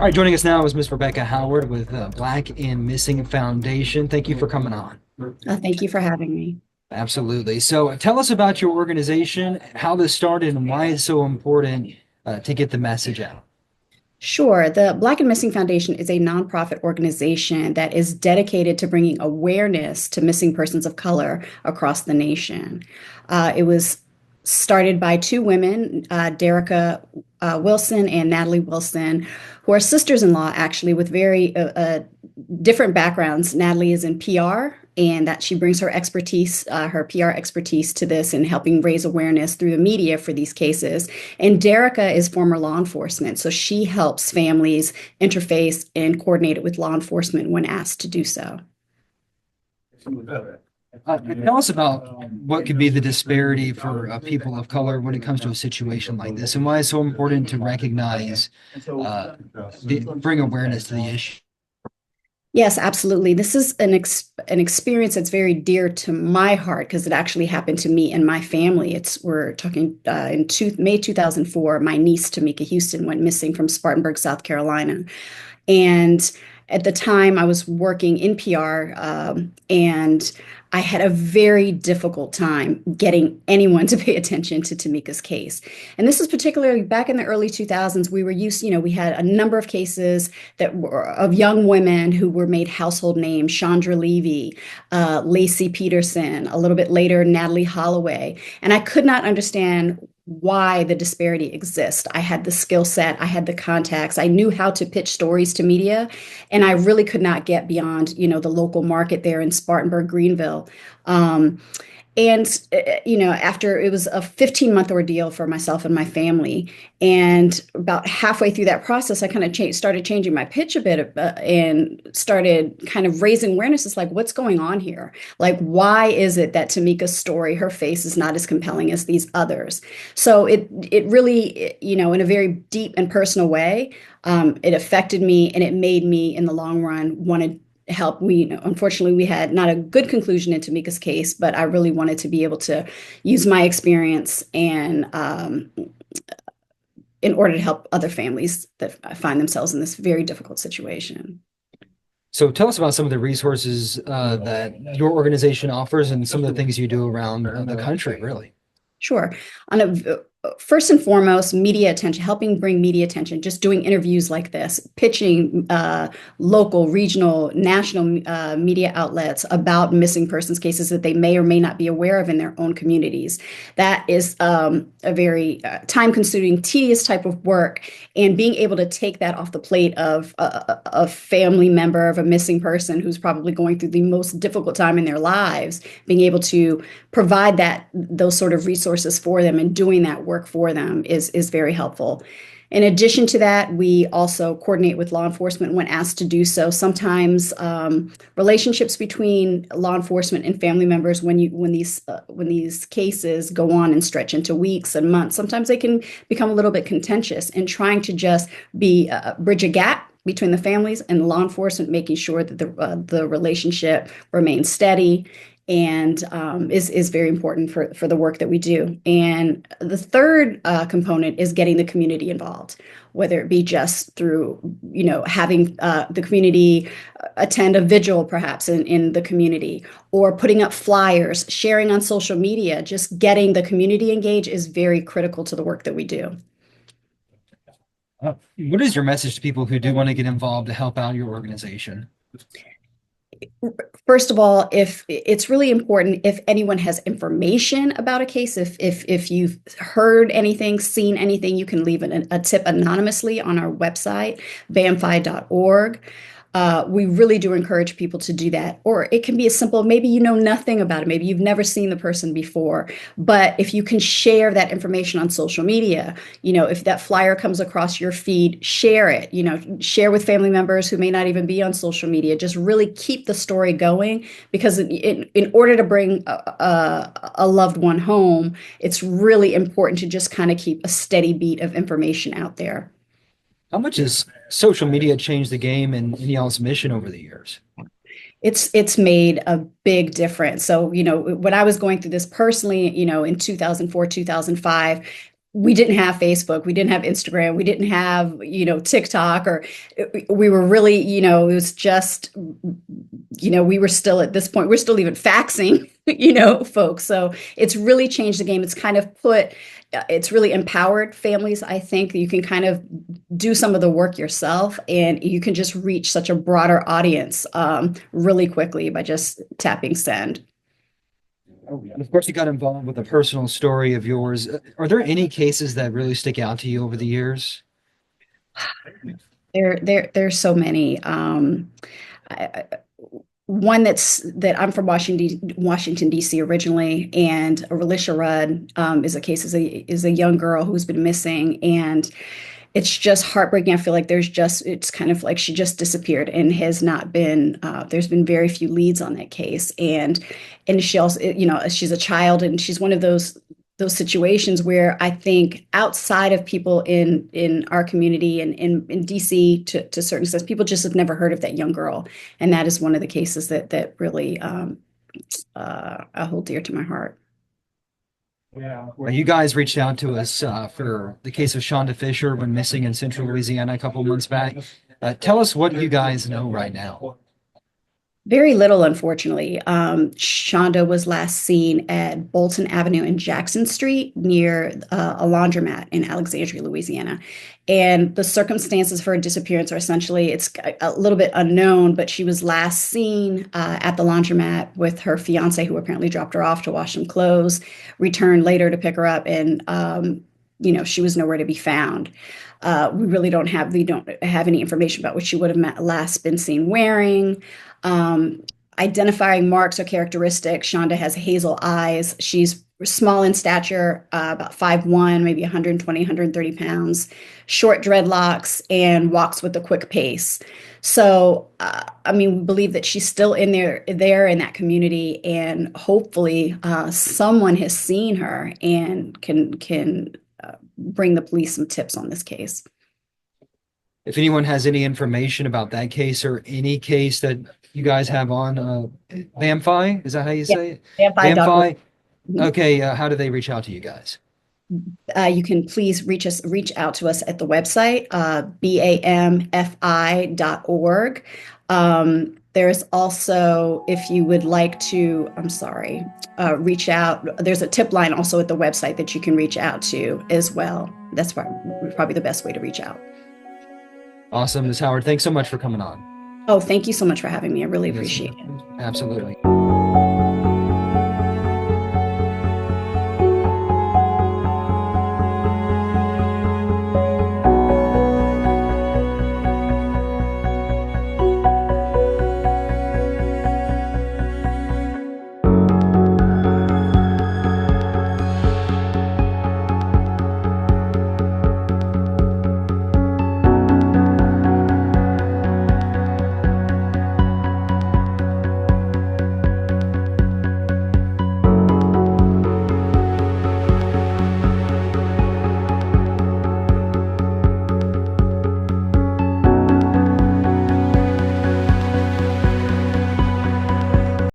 All right, joining us now is Miss Rebkah Howard with Black and Missing Foundation. Thank you for coming on. Thank you for having me. Absolutely. So tell us about your organization, how this started, and why it's so important to get the message out. Sure. The Black and Missing Foundation is a nonprofit organization that is dedicated to bringing awareness to missing persons of color across the nation. It was started by two women, Derica Wilson and Natalie Wilson, who are sisters-in-law, actually, with very different backgrounds. Natalie is in PR, and that she brings her PR expertise to this and helping raise awareness through the media for these cases. And Derica is former law enforcement, so she helps families interface and coordinate it with law enforcement when asked to do so. Tell us about what could be the disparity for people of color when it comes to a situation like this, and why it's so important to recognize, bring awareness to the issue. Yes, absolutely. This is an experience that's very dear to my heart because it actually happened to me and my family. We're talking May 2004. My niece Tamika Houston went missing from Spartanburg, South Carolina, and at the time I was working in PR, and I had a very difficult time getting anyone to pay attention to Tamika's case. And this is particularly back in the early 2000s. We had a number of cases that were of young women who were made household names: Chandra Levy, Lacey Peterson, a little bit later, Natalie Holloway. And I could not understand why the disparity exists. I had the skill set, I had the contacts, I knew how to pitch stories to media, and I really could not get beyond, the local market there in Spartanburg, Greenville. After it was a 15-month ordeal for myself and my family, and about halfway through that process, I kind of started changing my pitch a bit, and started kind of raising awareness. It's like, what's going on here? Like, why is it that Tamika's story, her face, is not as compelling as these others? So it really, in a very deep and personal way, it affected me, and it made me, in the long run, want to help. Unfortunately, we had not a good conclusion in Tamika's case, but I really wanted to be able to use my experience and in order to help other families that find themselves in this very difficult situation. So tell us about some of the resources that your organization offers and some of the things you do around the country, really. Sure. First and foremost, media attention, helping bring media attention, just doing interviews like this, pitching local, regional, national media outlets about missing persons cases that they may or may not be aware of in their own communities. That is a very time-consuming, tedious type of work, and being able to take that off the plate of a family member of a missing person who's probably going through the most difficult time in their lives, being able to provide those sort of resources for them and doing that work for them is very helpful. In addition to that, we also coordinate with law enforcement when asked to do so. Sometimes relationships between law enforcement and family members, when these cases go on and stretch into weeks and months, sometimes they can become a little bit contentious. And trying to just bridge a gap between the families and the law enforcement, making sure that the relationship remains steady and is very important for the work that we do. And the third component is getting the community involved, whether it be just through, having the community attend a vigil perhaps in the community, or putting up flyers, sharing on social media. Just getting the community engaged is very critical to the work that we do. What is your message to people who do want to get involved to help out your organization? First of all, if it's really important, if anyone has information about a case, if you've heard anything, seen anything, you can leave a tip anonymously on our website, bamfi.org. We really do encourage people to do that. Or it can be as simple, maybe you know nothing about it, maybe you've never seen the person before, but if you can share that information on social media, if that flyer comes across your feed, share it, share with family members who may not even be on social media. Just really keep the story going, because in order to bring a loved one home, it's really important to just kind of keep a steady beat of information out there. How much has social media changed the game and y'all's mission over the years? It's made a big difference. So, when I was going through this personally, in 2004, 2005, we didn't have Facebook, we didn't have Instagram, we didn't have, TikTok, or we were really, it was just, we were still at this point, we're still even faxing, folks. So it's really changed the game. It's kind of it's really empowered families. I think you can kind of do some of the work yourself, and you can just reach such a broader audience really quickly by just tapping send. And of course, you got involved with a personal story of yours. Are there any cases that really stick out to you over the years? There's so many. I, One that I'm from Washington D.C. originally, and Alicia Rudd is a case is a young girl who's been missing, and it's just heartbreaking. I feel like it's kind of like she just disappeared and has not been. There's been very few leads on that case, and she also, she's a child, and she's one of those situations where I think outside of people in our community and in DC to a certain extent, people just have never heard of that young girl, and that is one of the cases that really I hold dear to my heart. Well, you guys reached out to us for the case of Shonda Fisher when missing in central Louisiana a couple months back. Tell us what you guys know right now. Very little, unfortunately. Shonda was last seen at Bolton Avenue and Jackson Street near a laundromat in Alexandria, Louisiana. And the circumstances for her disappearance are essentially, it's a little bit unknown, but she was last seen at the laundromat with her fiance, who apparently dropped her off to wash some clothes, returned later to pick her up, and she was nowhere to be found. We don't have any information about what she would have last been seen wearing. Identifying marks or characteristics: Shonda has hazel eyes. She's small in stature, about 5'1", maybe 120, 130 pounds, short dreadlocks, and walks with a quick pace. So, we believe that she's still in in that community, and hopefully, someone has seen her and can bring the police some tips on this case. If anyone has any information about that case or any case that you guys have on Bamfi, is that how you say it? Bamfi.org. Bamfi. Okay, how do they reach out to you guys? You can please reach out to us at the website, bamfi.org. There's also, if you would like to, reach out, there's a tip line also at the website that you can reach out to as well. That's probably the best way to reach out. Awesome, Ms. Howard. Thanks so much for coming on. Oh, thank you so much for having me. I really appreciate it. Absolutely.